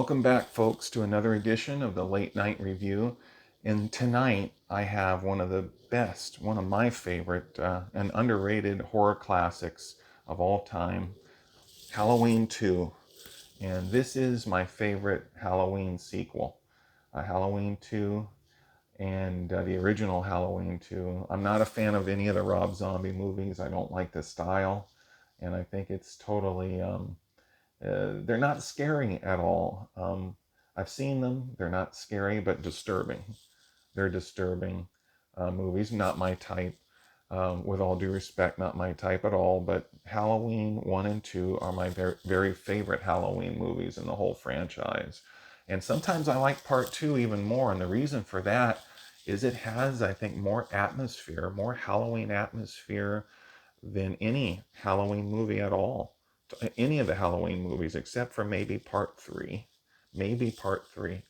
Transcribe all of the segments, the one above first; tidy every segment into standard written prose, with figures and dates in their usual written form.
Welcome back, folks, to another edition of the Late Night Review. And tonight I have one of the best, one of my favorite and underrated horror classics of all time, Halloween 2. And this is my favorite Halloween sequel, Halloween 2 and the original Halloween 2. I'm not a fan of any of the Rob Zombie movies. I don't like the style, and I think it's totally they're not scary at all. I've seen them. They're not scary, but disturbing. They're disturbing movies. Not my type. With all due respect, not my type at all. But Halloween 1 and 2 are my very, very favorite Halloween movies in the whole franchise. And sometimes I like part 2 even more. And the reason for that is it has, I think, more atmosphere, more Halloween atmosphere than any Halloween movie at all. Any of the Halloween movies, except for maybe part 3. Maybe part 3.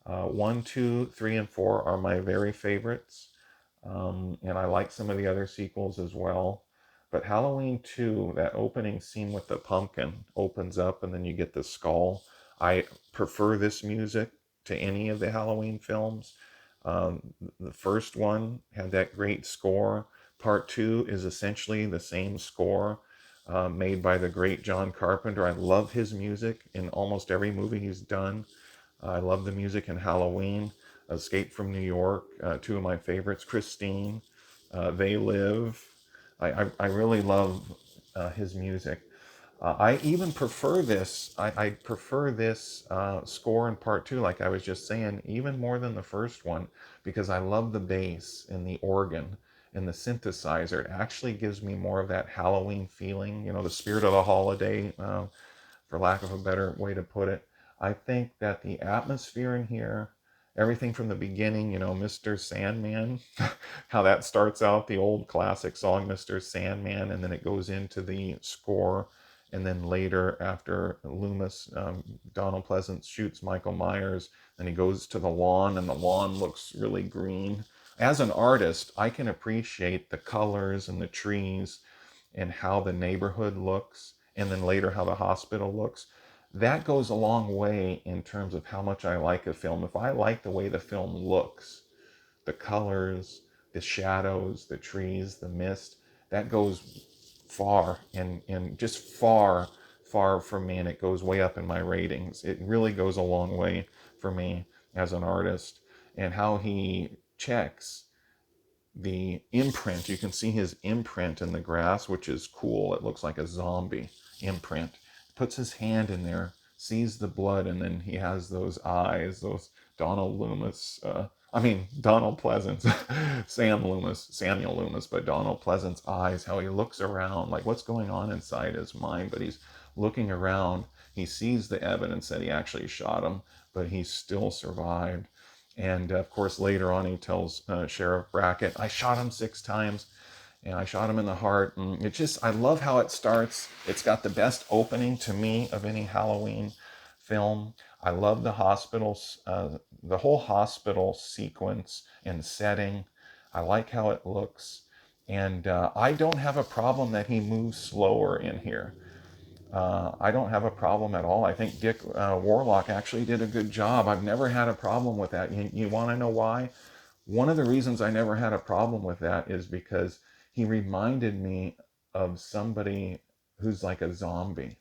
1, 2, 3, and 4 are my very favorites. And I like some of the other sequels as well. But Halloween 2, that opening scene with the pumpkin opens up and then you get the skull. I prefer this music to any of the Halloween films. The first one had that great score. Part 2 is essentially the same score made by the great John Carpenter. I love his music in almost every movie he's done. I love the music in Halloween, Escape from New York, two of my favorites, Christine, They Live. I really love his music. I even prefer this. I prefer this score in part 2, like I was just saying, even more than the first one, because I love the bass and the organ and the synthesizer. It actually gives me more of that Halloween feeling, the spirit of the holiday, for lack of a better way to put it. I think that the atmosphere in here, everything from the beginning, Mr. Sandman, how that starts out, the old classic song, Mr. Sandman, and then it goes into the score. And then later, after Loomis, Donald Pleasance shoots Michael Myers, and he goes to the lawn, and the lawn looks really green. As an artist, I can appreciate the colors and the trees and how the neighborhood looks, and then later how the hospital looks. That goes a long way in terms of how much I like a film. If I like the way the film looks, the colors, the shadows, the trees, the mist, that goes far and just far from me, and it goes way up in my ratings. It really goes a long way for me as an artist, and how he checks the imprint. You can see his imprint in the grass, which is cool. It looks like a zombie imprint. Puts his hand in there, sees the blood, and then he has those eyes, those Donald Loomis, Donald Pleasance, Samuel Loomis, but Donald Pleasance eyes, how he looks around, like what's going on inside his mind, but he's looking around. He sees the evidence that he actually shot him, but he still survived. And of course, later on, he tells Sheriff Brackett, I shot him 6 times and I shot him in the heart. And I love how it starts. It's got the best opening to me of any Halloween film. I love the whole hospital sequence and setting. I like how it looks. And I don't have a problem that he moves slower in here. I don't have a problem at all. I think Dick Warlock actually did a good job. I've never had a problem with that. You want to know why? One of the reasons I never had a problem with that is because he reminded me of somebody who's like a zombie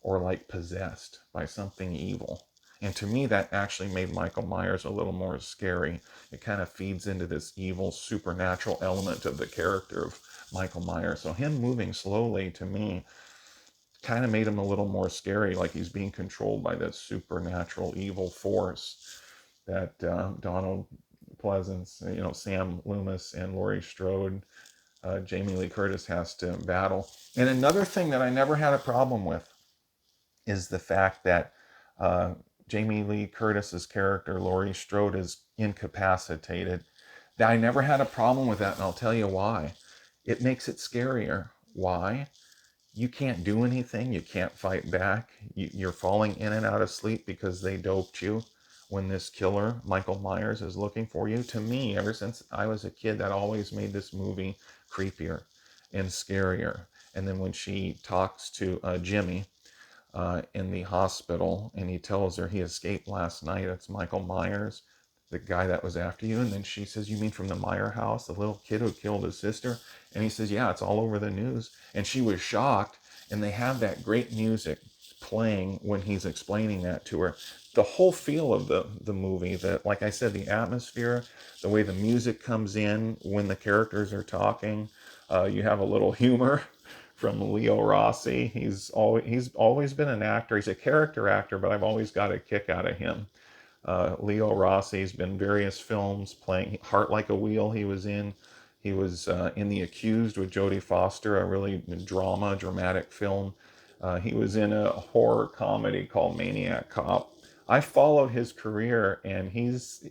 or like possessed by something evil. And to me, that actually made Michael Myers a little more scary. It kind of feeds into this evil supernatural element of the character of Michael Myers. So him moving slowly to me kind of made him a little more scary, like he's being controlled by this supernatural evil force that Donald Pleasance, Sam Loomis and Laurie Strode, Jamie Lee Curtis has to battle. And another thing that I never had a problem with is the fact that uh, Jamie Lee Curtis's character, Laurie Strode, is incapacitated. I never had a problem with that, and I'll tell you why. It makes it scarier. Why? You can't do anything. You can't fight back. You're falling in and out of sleep because they doped you when this killer, Michael Myers, is looking for you. To me, ever since I was a kid, that always made this movie creepier and scarier. And then when she talks to Jimmy, in the hospital, and he tells her he escaped last night. It's Michael Myers, the guy that was after you. And then she says, "You mean from the Meyer house, the little kid who killed his sister?" And he says, "Yeah, it's all over the news." And she was shocked. And they have that great music playing when he's explaining that to her. The whole feel of the movie, that, like I said, the atmosphere, the way the music comes in when the characters are talking, you have a little humor from Leo Rossi. He's always been an actor. He's a character actor, but I've always got a kick out of him. Leo Rossi's been in various films, playing Heart Like a Wheel. He was in. He was in The Accused with Jodie Foster, a really dramatic film. He was in a horror comedy called Maniac Cop. I followed his career, and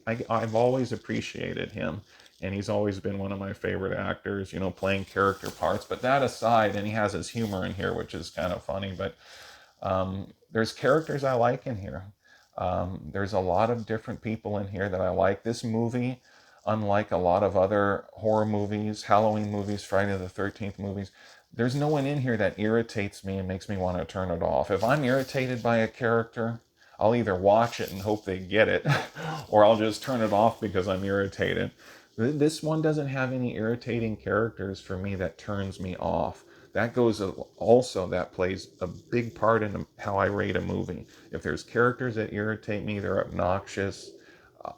I've always appreciated him, and he's always been one of my favorite actors, playing character parts. But that aside, and he has his humor in here, which is kind of funny, but there's characters I like in here. There's a lot of different people in here that I like. This movie, unlike a lot of other horror movies, Halloween movies, Friday the 13th movies, there's no one in here that irritates me and makes me want to turn it off. If I'm irritated by a character, I'll either watch it and hope they get it, or I'll just turn it off because I'm irritated. This one doesn't have any irritating characters for me that turns me off. That goes also, that plays a big part in how I rate a movie. If there's characters that irritate me, they're obnoxious,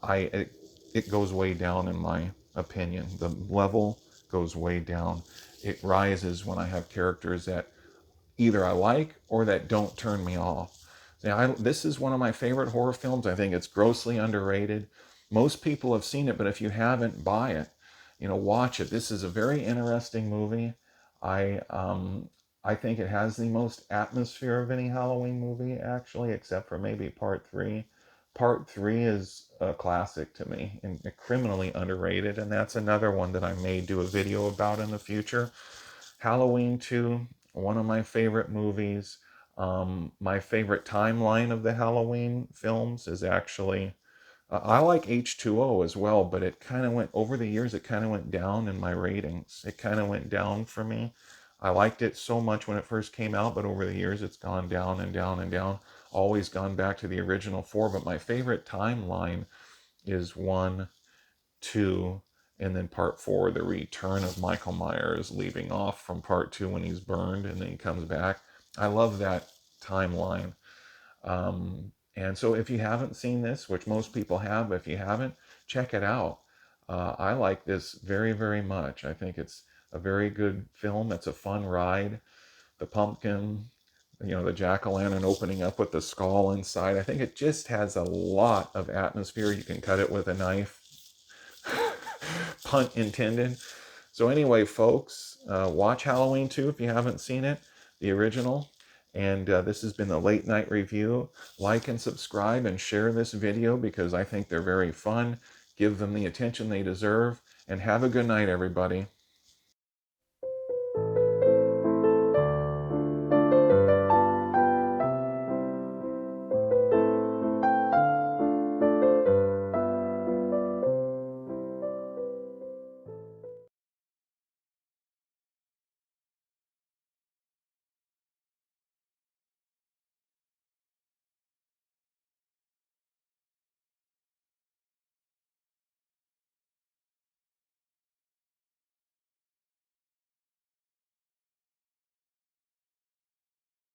it goes way down in my opinion. The level goes way down. It rises when I have characters that either I like or that don't turn me off. Now, this is one of my favorite horror films. I think it's grossly underrated. Most people have seen it, but if you haven't, buy it. Watch it. This is a very interesting movie. I um, I think it has the most atmosphere of any Halloween movie, actually, except for maybe Part Three. Part Three is a classic to me and criminally underrated, and that's another one that I may do a video about in the future. Halloween 2, one of my favorite movies. My favorite timeline of the Halloween films is actually, I like H2O as well, but it kind of went, over the years, it kind of went down in my ratings. It kind of went down for me. I liked it so much when it first came out, but over the years, it's gone down and down and down. Always gone back to the original four, but my favorite timeline is one, two, and then part four, the return of Michael Myers, leaving off from part two when he's burned and then he comes back. I love that timeline. And so if you haven't seen this, which most people have, but if you haven't, check it out. I like this very, very much. I think it's a very good film. It's a fun ride. The pumpkin, the jack-o'-lantern opening up with the skull inside. I think it just has a lot of atmosphere. You can cut it with a knife. Pun intended. So anyway, folks, watch Halloween 2 if you haven't seen it, the original. And this has been the Late Night Review. Like and subscribe and share this video because I think they're very fun. Give them the attention they deserve. And have a good night, everybody.